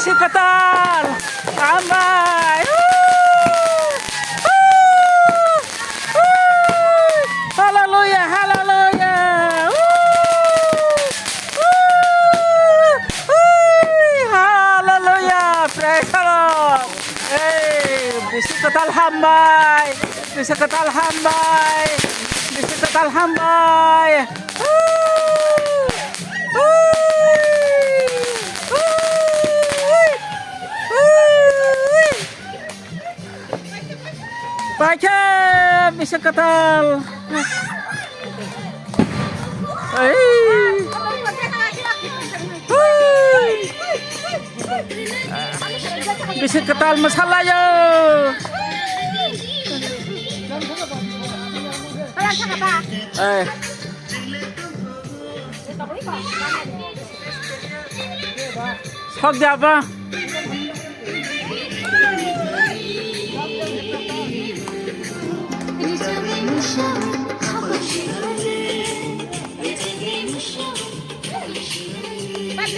besi ketal. Tambay. Haleluya, haleluya. Haleluya, praise the Lord. Besi ketal hambay. Besi ketal hambay. Besi ketal hambay. Baca bisa ketal. Bisa ketal masalah yo. Sok apa? Bác